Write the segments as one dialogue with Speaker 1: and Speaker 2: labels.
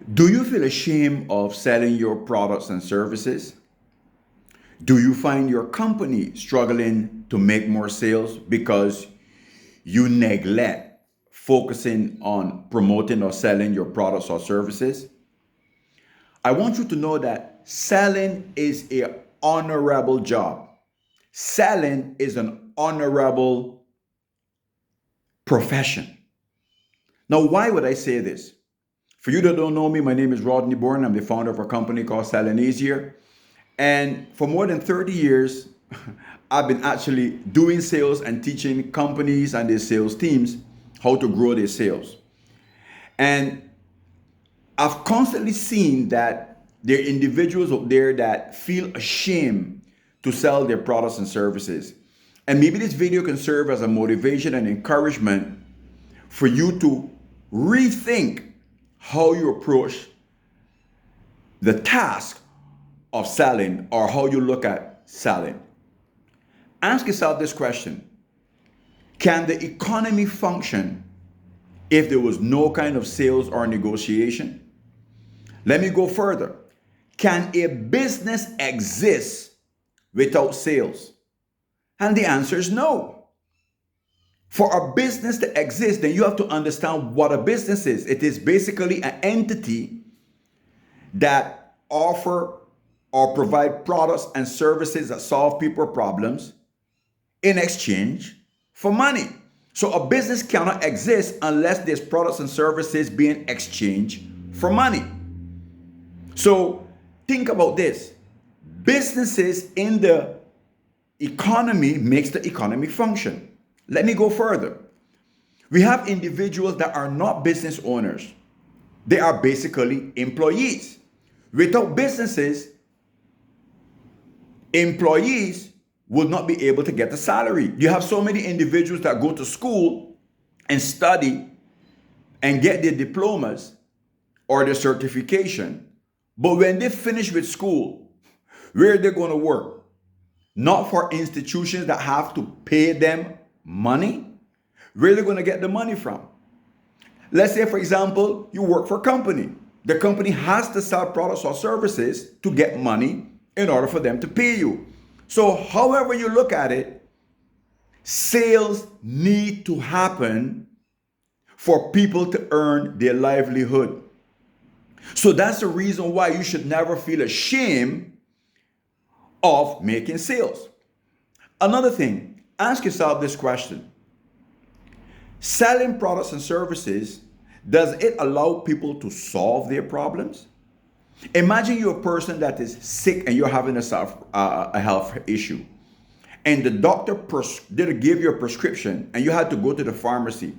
Speaker 1: Do you feel ashamed of selling your products and services? Do you find your company struggling to make more sales because you neglect focusing on promoting or selling your products or services? I want you to know that selling is a honorable job. Selling is an honorable profession. Now, why would I say this? For you that don't know me, my name is Rodney Bourne. I'm the founder of a company called Selling Easier. And for more than 30 years, I've been actually doing sales and teaching companies and their sales teams how to grow their sales. And I've constantly seen that there are individuals out there that feel ashamed to sell their products and services. And maybe this video can serve as a motivation and encouragement for you to rethink how you approach the task of selling or how you look at selling. Ask yourself this question: can the economy function if there was no kind of sales or negotiation? Let me go further. Can a business exist without sales? And the answer is no. For a business to exist, then you have to understand what a business is. It is basically an entity that offer or provide products and services that solve people problems in exchange for money. So a business cannot exist unless there's products and services being exchanged for money. So think about this. Businesses in the economy makes the economy function. Let me go further. We have individuals that are not business owners. They are basically employees. Without businesses, employees would not be able to get a salary. You have so many individuals that go to school and study and get their diplomas or their certification, but when they finish with school, where are they going to work? Not for institutions that have to pay them money. Where are they going to get the money from? Let's say, for example, you work for a company. The company has to sell products or services to get money in order for them to pay you. So however you look at it, sales need to happen for people to earn their livelihood. So that's the reason why you should never feel ashamed of making sales. Another thing, ask yourself this question: selling products and services, does it allow people to solve their problems? Imagine you're a person that is sick and you're having a health issue, and the doctor did give you a prescription, and you had to go to the pharmacy,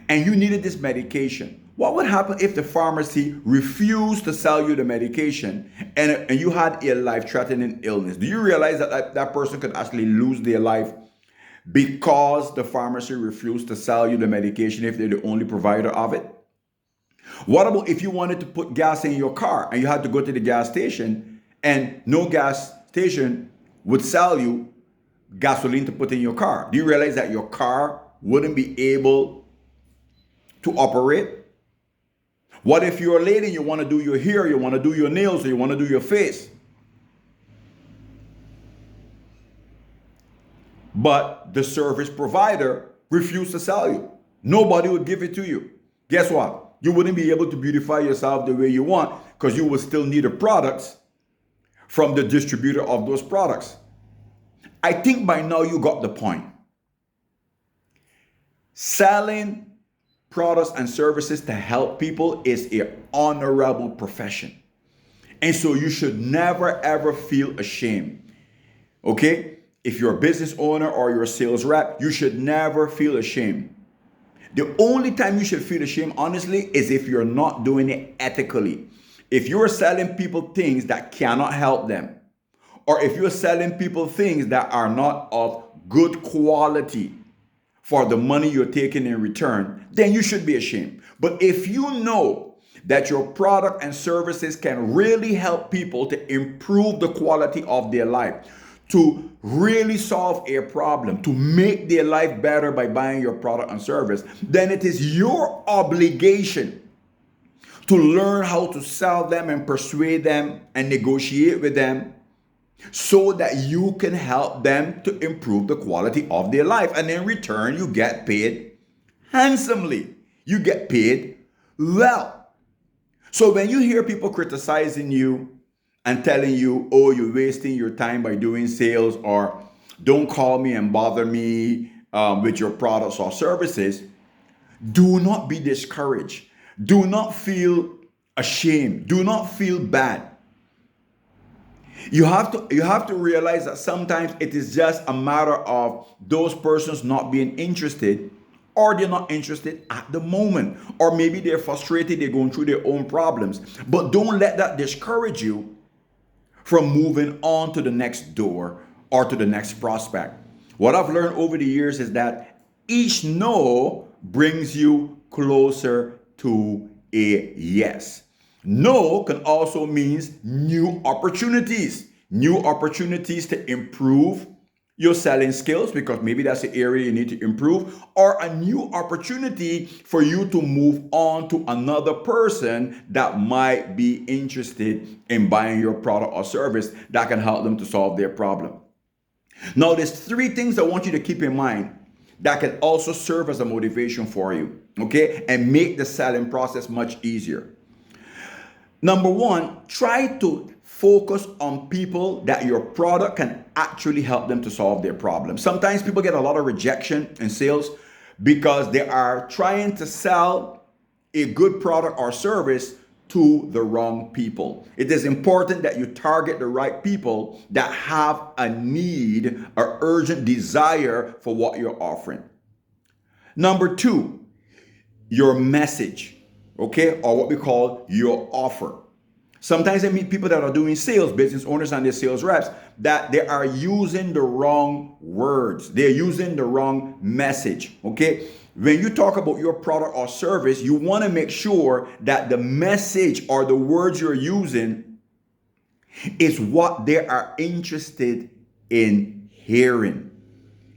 Speaker 1: and you needed this medication. What would happen if the pharmacy refused to sell you the medication and you had a life-threatening illness? Do you realize that that person could actually lose their life because the pharmacy refused to sell you the medication if they're the only provider of it? What about if you wanted to put gas in your car and you had to go to the gas station and no gas station would sell you gasoline to put in your car? Do you realize that your car wouldn't be able to operate? What if you're a lady and you want to do your hair, you want to do your nails, or you want to do your face, but the service provider refused to sell you? Nobody would give it to you. Guess what? You wouldn't be able to beautify yourself the way you want because you would still need the products from the distributor of those products. I think by now you got the point. Selling products and services to help people is an honorable profession. And so you should never ever feel ashamed. Okay? If you're a business owner or you're a sales rep, you should never feel ashamed. The only time you should feel ashamed, honestly, is if you're not doing it ethically. If you're selling people things that cannot help them, or if you're selling people things that are not of good quality for the money you're taking in return, then you should be ashamed. But if you know that your product and services can really help people to improve the quality of their life, to really solve a problem, to make their life better by buying your product and service, then it is your obligation to learn how to sell them and persuade them and negotiate with them so that you can help them to improve the quality of their life. And in return, you get paid handsomely. You get paid well. So when you hear people criticizing you and telling you, oh, you're wasting your time by doing sales, or don't call me and bother me with your products or services, do not be discouraged. Do not feel ashamed. Do not feel bad. You have to realize that sometimes it is just a matter of those persons not being interested, or they're not interested at the moment, or maybe they're frustrated, they're going through their own problems. But don't let that discourage you from moving on to the next door or to the next prospect. What I've learned over the years is that each no brings you closer to a yes. No can also mean new opportunities to improve your selling skills, because maybe that's the area you need to improve, or a new opportunity for you to move on to another person that might be interested in buying your product or service that can help them to solve their problem. Now, there's 3 things I want you to keep in mind that can also serve as a motivation for you, okay, and make the selling process much easier. Number 1, try to focus on people that your product can actually help them to solve their problem. Sometimes people get a lot of rejection in sales because they are trying to sell a good product or service to the wrong people. It is important that you target the right people that have a need, an urgent desire for what you're offering. Number 2, your message, okay, or what we call your offer. Sometimes I meet people that are doing sales, business owners and their sales reps, that they are using the wrong words. They're using the wrong message, okay? When you talk about your product or service, you want to make sure that the message or the words you're using is what they are interested in hearing.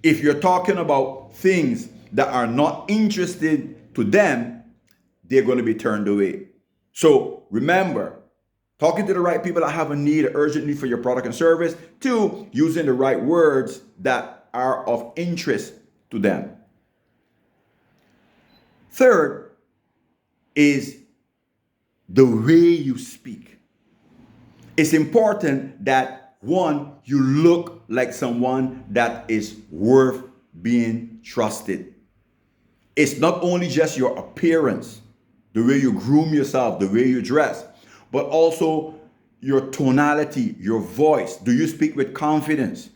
Speaker 1: If you're talking about things that are not interested to them, they're going to be turned away. So remember, talking to the right people that have a need, an urgent need for your product and service. 2, using the right words that are of interest to them. 3rd is the way you speak. It's important that, 1, you look like someone that is worth being trusted. It's not only just your appearance, the way you groom yourself, the way you dress, but also your tonality, your voice. Do you speak with confidence?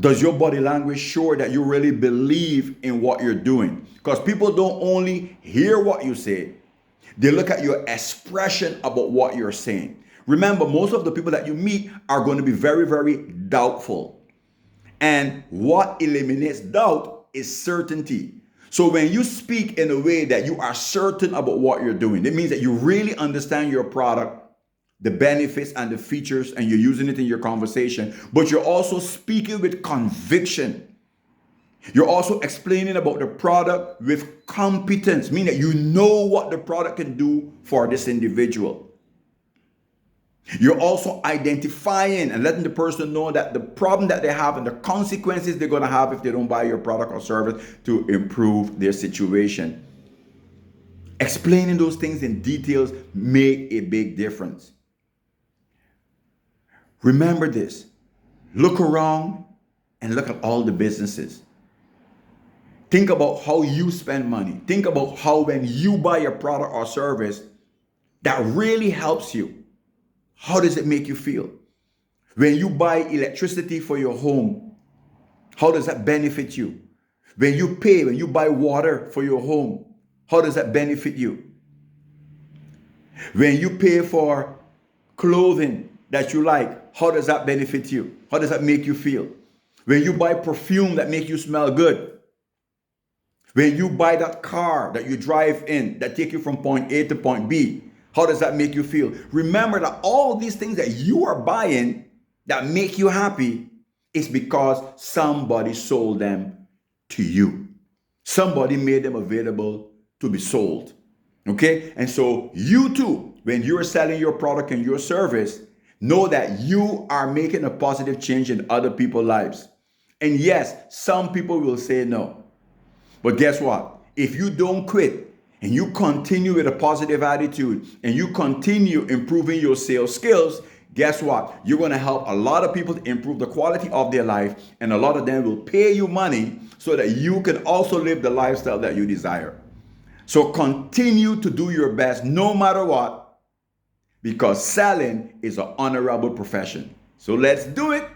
Speaker 1: Does your body language show that you really believe in what you're doing? Because people don't only hear what you say, they look at your expression about what you're saying. Remember, most of the people that you meet are going to be very, very doubtful. And what eliminates doubt is certainty. So when you speak in a way that you are certain about what you're doing, it means that you really understand your product, the benefits and the features, and you're using it in your conversation, but you're also speaking with conviction. You're also explaining about the product with competence, meaning that you know what the product can do for this individual. You're also identifying and letting the person know that the problem that they have and the consequences they're going to have if they don't buy your product or service to improve their situation. Explaining those things in details make a big difference. Remember this. Look around and look at all the businesses. Think about how you spend money. Think about how when you buy a product or service that really helps you, how does it make you feel? When you buy electricity for your home, how does that benefit you? When you buy water for your home, how does that benefit you? When you pay for clothing that you like, how does that benefit you? How does that make you feel? When you buy perfume that makes you smell good, when you buy that car that you drive in that take you from point A to point B, how does that make you feel? Remember that all these things that you are buying that make you happy is because somebody sold them to you. Somebody made them available to be sold. Okay? And so you too, when you're selling your product and your service, know that you are making a positive change in other people's lives. And yes, some people will say no. But guess what? If you don't quit and you continue with a positive attitude and you continue improving your sales skills, guess what? You're going to help a lot of people to improve the quality of their life, and a lot of them will pay you money so that you can also live the lifestyle that you desire. So continue to do your best no matter what, because selling is an honorable profession. So let's do it.